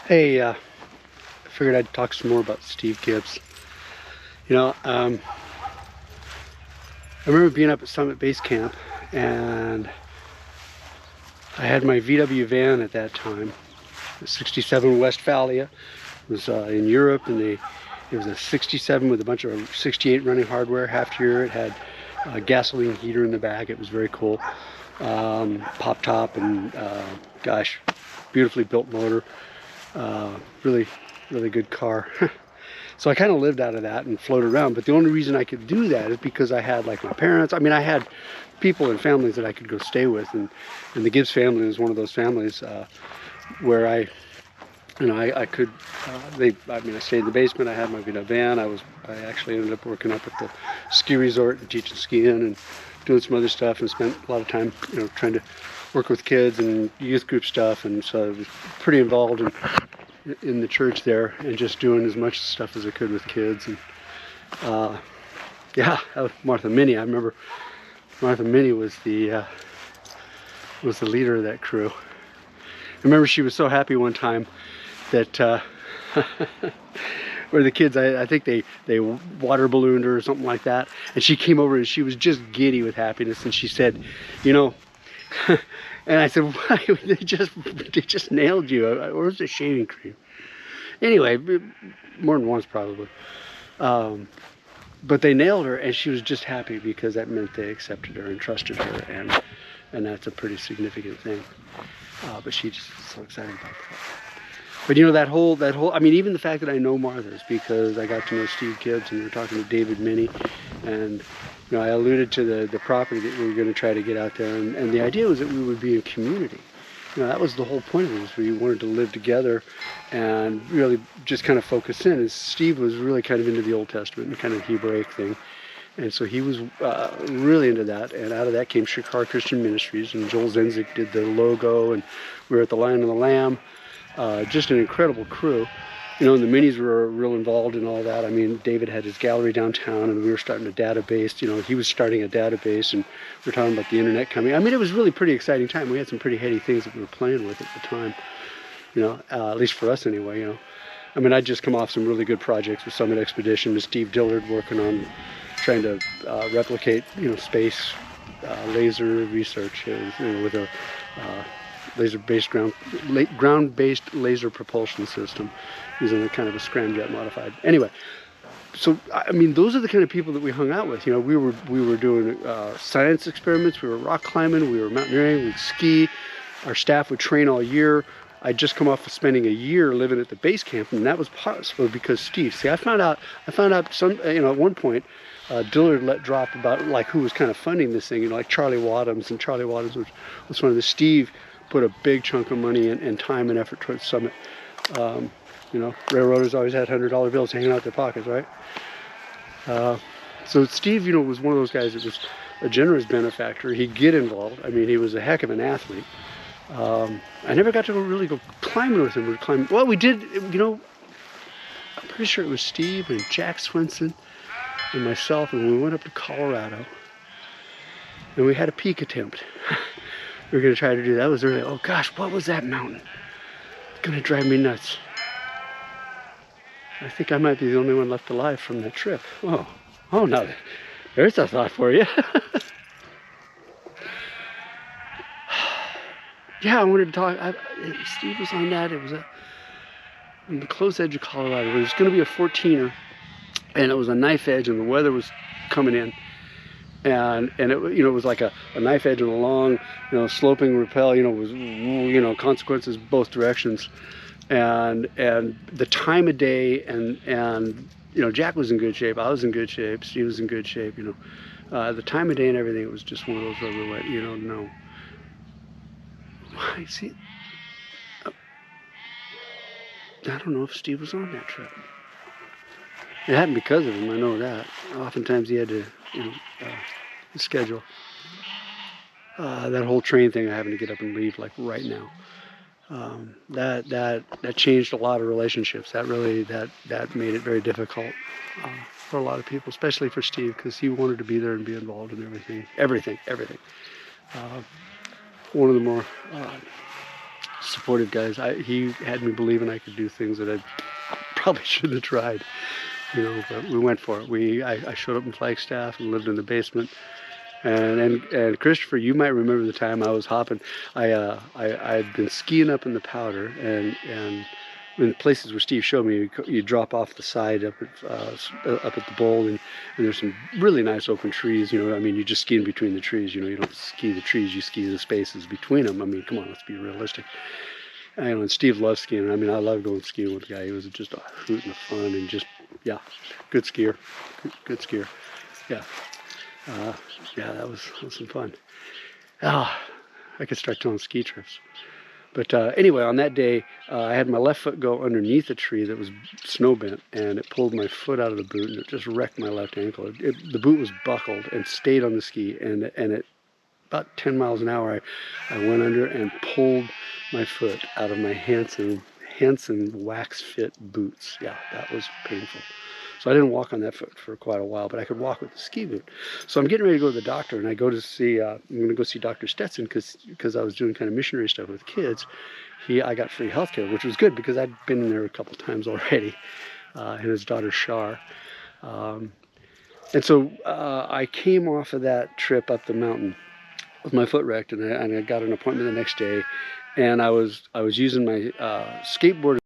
Hey, I figured I'd talk some more about Steve Gibbs. You know, I remember being up at Summit Base Camp, and I had my VW van at that time, the 67 Westphalia. It was in Europe, and it was a 67 with a bunch of 68 running hardware. Half year, it had a gasoline heater in the back. It was very cool. Pop top, and gosh, beautifully built motor. Really, really good car. So I kind of lived out of that and floated around. But the only reason I could do that is because I had like my parents. I mean, I had people and families that I could go stay with, and the Gibbs family was one of those families where I could. I stayed in the basement. I had my van. I actually ended up working up at the ski resort and teaching skiing and doing some other stuff, and spent a lot of time, trying to work with kids and youth group stuff. And so I was pretty involved in the church there, and just doing as much stuff as I could with kids. And yeah, that was Martha Minnie. I remember Martha Minnie was the leader of that crew. I remember she was so happy one time that where the kids, I think they water ballooned her or something like that, and she came over and she was just giddy with happiness, and she said, and I said, why? They just nailed you. Where's the shaving cream? Anyway, more than once probably. But they nailed her, and she was just happy because that meant they accepted her and trusted her, and that's a pretty significant thing. But she just was so excited about that. But that whole, I mean, even the fact that I know Martha's because I got to know Steve Gibbs, and we were talking to David Minnie, and I alluded to the property that we were going to try to get out there, and the idea was that we would be a community. That was the whole point of it, was we wanted to live together and really just kind of focus in. And Steve was really kind of into the Old Testament and kind of Hebraic thing. And so he was really into that. And out of that came Shikar Christian Ministries, and Joel Zenzik did the logo, and we were at the Lion and the Lamb. Just an incredible crew. And the minis were real involved in all that. I mean, David had his gallery downtown, and we were starting a database. He was starting a database, and we were talking about the internet coming. I mean, it was really pretty exciting time. We had some pretty heady things that we were playing with at the time, at least for us anyway, I mean, I'd just come off some really good projects with Summit Expedition, and Steve Dillard working on trying to replicate, space laser research with a laser-based ground-based laser propulsion system using a kind of a scramjet modified. Anyway, so I mean, those are the kind of people that we hung out with. We were doing science experiments. We were rock climbing. We were mountaineering. We'd ski. Our staff would train all year. I'd just come off of spending a year living at the base camp, and that was possible because Steve. See, I found out some, at one point, Dillard let drop about like who was kind of funding this thing, like Charlie Wadhams, and Charlie Wadhams was one of the Steve. Put a big chunk of money and time and effort towards Summit. Railroaders always had $100 bills hanging out their pockets, right? So Steve, was one of those guys that was a generous benefactor. He'd get involved. I mean, he was a heck of an athlete. I never got to really go climbing with him. Well, we did, I'm pretty sure it was Steve and Jack Swenson and myself, and we went up to Colorado, and we had a peak attempt. We were going to try to do that. It was really, oh gosh, what was that mountain? It's going to drive me nuts. I think I might be the only one left alive from that trip. Oh, now there's a thought for you. Yeah, I wanted to talk. Steve was on that. It was on the close edge of Colorado. It was going to be a 14er, and it was a knife edge, and the weather was coming in. And it was like a knife edge and a long, sloping rappel, was, consequences both directions. And the time of day, and Jack was in good shape. I was in good shape. Steve was in good shape, the time of day and everything, it was just one of those where we went, no. I see. I don't know if Steve was on that trip. It happened because of him, I know that. Oftentimes he had to, schedule. That whole train thing, having to get up and leave like right now. That changed a lot of relationships. That made it very difficult for a lot of people, especially for Steve, because he wanted to be there and be involved in everything. One of the more supportive guys. He had me believing I could do things that I probably shouldn't have tried, you know, but we went for it. I showed up in Flagstaff and lived in the basement. And Christopher, you might remember the time I was hopping. I'd been skiing up in the Powder, and in places where Steve showed me, you drop off the side up at the bowl, and there's some really nice open trees. You know, I mean, you just ski in between the trees. You know, you don't ski the trees, you ski the spaces between them. I mean, come on, let's be realistic. And Steve loves skiing. I mean, I love going skiing with the guy. He was just a hoot and a fun, and just, yeah, good skier, good skier. Yeah. Yeah, that was some fun. I could start telling ski trips. But anyway, on that day, I had my left foot go underneath a tree that was snow bent, and it pulled my foot out of the boot, and it just wrecked my left ankle. The boot was buckled and stayed on the ski, and at about 10 miles an hour, I went under and pulled my foot out of my Hansen wax fit boots. Yeah, that was painful. So I didn't walk on that foot for quite a while, but I could walk with the ski boot. So I'm getting ready to go to the doctor, and I go to see, I'm going to go see Dr. Stetson because I was doing kind of missionary stuff with kids. I got free health care, which was good because I'd been in there a couple times already, and his daughter Shar. And so I came off of that trip up the mountain with my foot wrecked, and I got an appointment the next day, and I was using my skateboard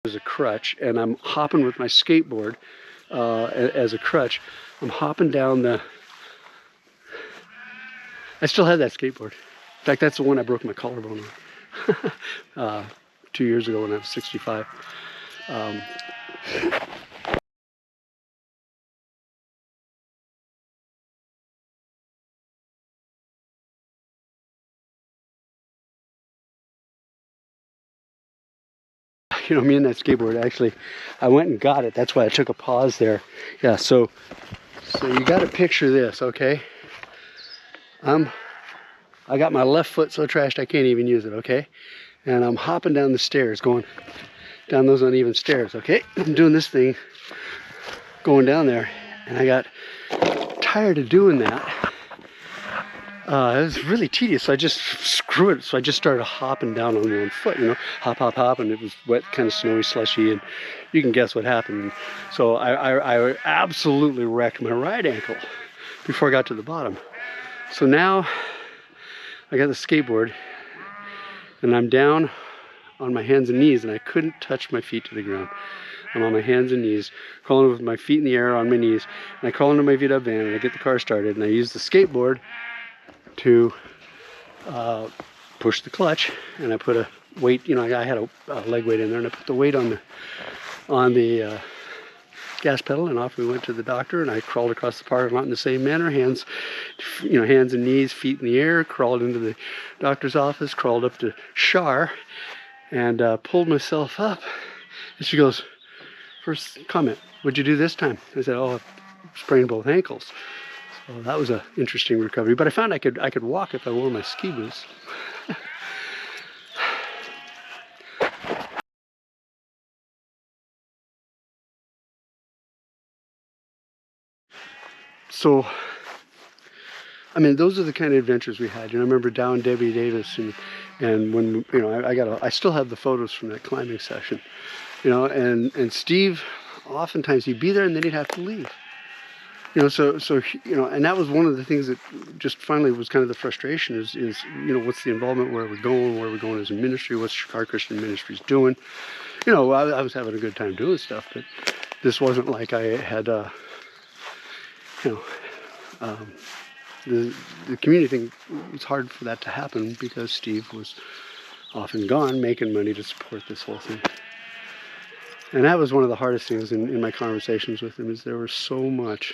as a crutch, and I'm hopping with my skateboard as a crutch. I'm hopping down I still have that skateboard. In fact, that's the one I broke my collarbone on 2 years ago when I was 65. You know, me and that skateboard, actually, I went and got it. That's why I took a pause there. Yeah, so you got to picture this, okay? I got my left foot so trashed I can't even use it, okay? And I'm hopping down the stairs, going down those uneven stairs, okay? I'm doing this thing, going down there, and I got tired of doing that. It was really tedious, so I just, screw it. So I just started hopping down on one foot, you know, hop, hop, hop, and it was wet, kind of snowy, slushy, and you can guess what happened. So I absolutely wrecked my right ankle before I got to the bottom. So now I got the skateboard, and I'm down on my hands and knees, and I couldn't touch my feet to the ground. I'm on my hands and knees, crawling with my feet in the air on my knees, and I crawl into my VW van, and I get the car started, and I use the skateboard to push the clutch, and I put a weight, you know, I had a leg weight in there, and I put the weight on the gas pedal, and off we went to the doctor, and I crawled across the parking lot in the same manner, hands and knees, feet in the air, crawled into the doctor's office, crawled up to Shar, and pulled myself up, and she goes, first comment, what'd you do this time? I said, oh, I sprained both ankles. So that was an interesting recovery, but I found I could walk if I wore my ski boots. So, I mean, those are the kind of adventures we had. You know, I remember Dow and Debbie Davis, and when, you know, I still have the photos from that climbing session, you know, and Steve, oftentimes he'd be there and then he'd have to leave. You know, so you know, and that was one of the things that just finally was kind of the frustration is you know, what's the involvement, where are we going as a ministry, what's Chicago Christian Ministries doing? You know, I was having a good time doing stuff, but this wasn't like I had, you know, the community thing. It's hard for that to happen because Steve was often gone making money to support this whole thing. And that was one of the hardest things in my conversations with him, is there was so much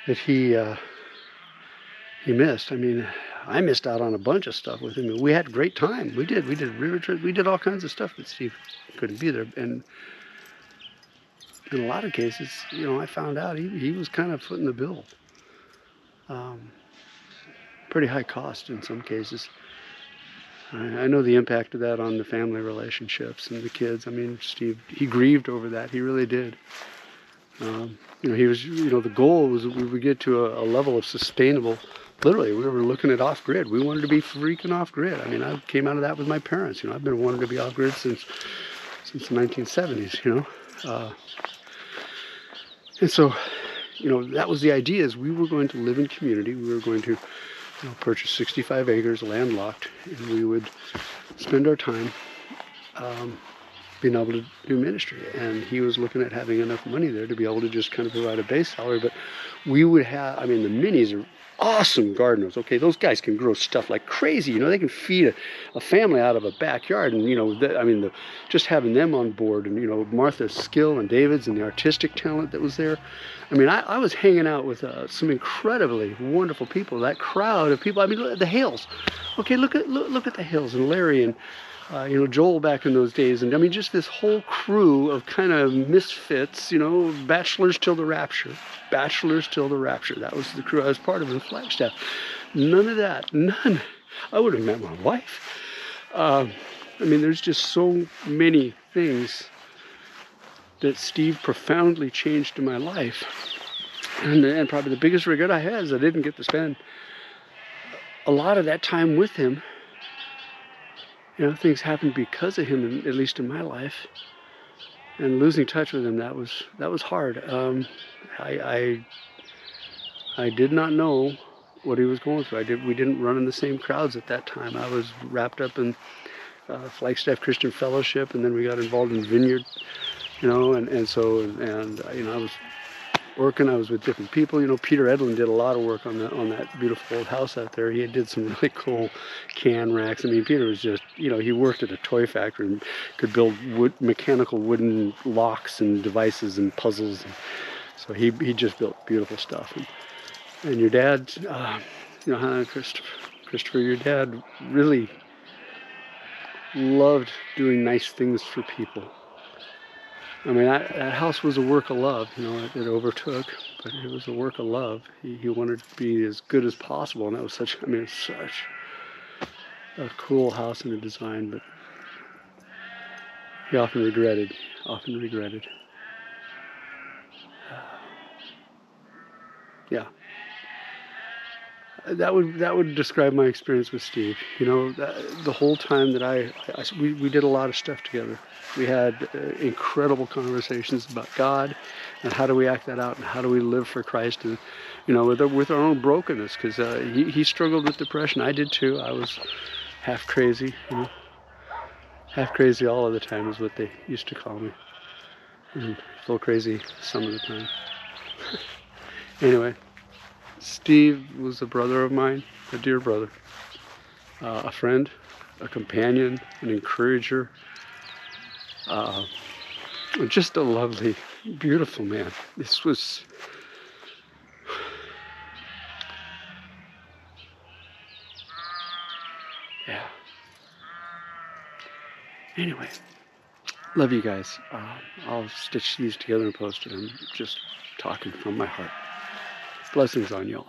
that he missed. I mean, I missed out on a bunch of stuff with him. We had a great time. We did river trips. We did all kinds of stuff that Steve couldn't be there. And in a lot of cases, you know, I found out he was kind of footing the bill. Pretty high cost in some cases. I know the impact of that on the family relationships and the kids. I mean, Steve, he grieved over that. He really did. You know, he was, you know, the goal was we would get to a level of sustainable literally, we were looking at off-grid. We wanted to be freaking off-grid. I mean, I came out of that with my parents. You know, I've been wanting to be off-grid since the 1970s, you know. And so, you know, that was the idea, is we were going to live in community. We were going to, you know, purchase 65 acres landlocked, and we would spend our time being able to do ministry. And he was looking at having enough money there to be able to just kind of provide a base salary. But we would have, I mean, the Minis are awesome gardeners. Okay, those guys can grow stuff like crazy. You know, they can feed a family out of a backyard. And, you know, I mean, just having them on board, and, you know, Martha's skill and David's and the artistic talent that was there. I mean, I was hanging out with some incredibly wonderful people. That crowd of people. I mean, look at the Hales. Okay, look at the Hales and Larry and you know, Joel back in those days. And I mean, just this whole crew of kind of misfits, you know, bachelors till the rapture. Bachelors till the rapture. That was the crew I was part of in Flagstaff. None of that. None. I would have met my wife. I mean, there's just so many things that Steve profoundly changed in my life. And probably the biggest regret I had is I didn't get to spend a lot of that time with him. You know, things happened because of him, at least in my life. And losing touch with him, that was hard. I did not know what he was going through. We didn't run in the same crowds at that time. I was wrapped up in Flagstaff Christian Fellowship, and then we got involved in Vineyard, you know, and so you know, I was working. I was with different people. You know, Peter Edlin did a lot of work on that beautiful old house out there. He did some really cool can racks. I mean, Peter was just, you know, he worked at a toy factory and could build mechanical wooden locks and devices and puzzles. And so he just built beautiful stuff. And your dad, you know, Christopher, your dad really loved doing nice things for people. I mean, that house was a work of love, you know, it overtook, but it was a work of love. He wanted to be as good as possible, and that was such, I mean, it's such a cool house and a design, but he often regretted. Yeah. That would describe my experience with Steve. You know, the whole time that we did a lot of stuff together. We had incredible conversations about God and how do we act that out and how do we live for Christ, and, you know, with our own brokenness, because he struggled with depression. I did too. I was half crazy, you know, half crazy all of the time is what they used to call me, and a little crazy some of the time. Anyway. Steve was a brother of mine, a dear brother, a friend, a companion, an encourager, just a lovely, beautiful man. This was, yeah. Anyway, love you guys. I'll stitch these together and post it. I'm just talking from my heart. Blessings on y'all.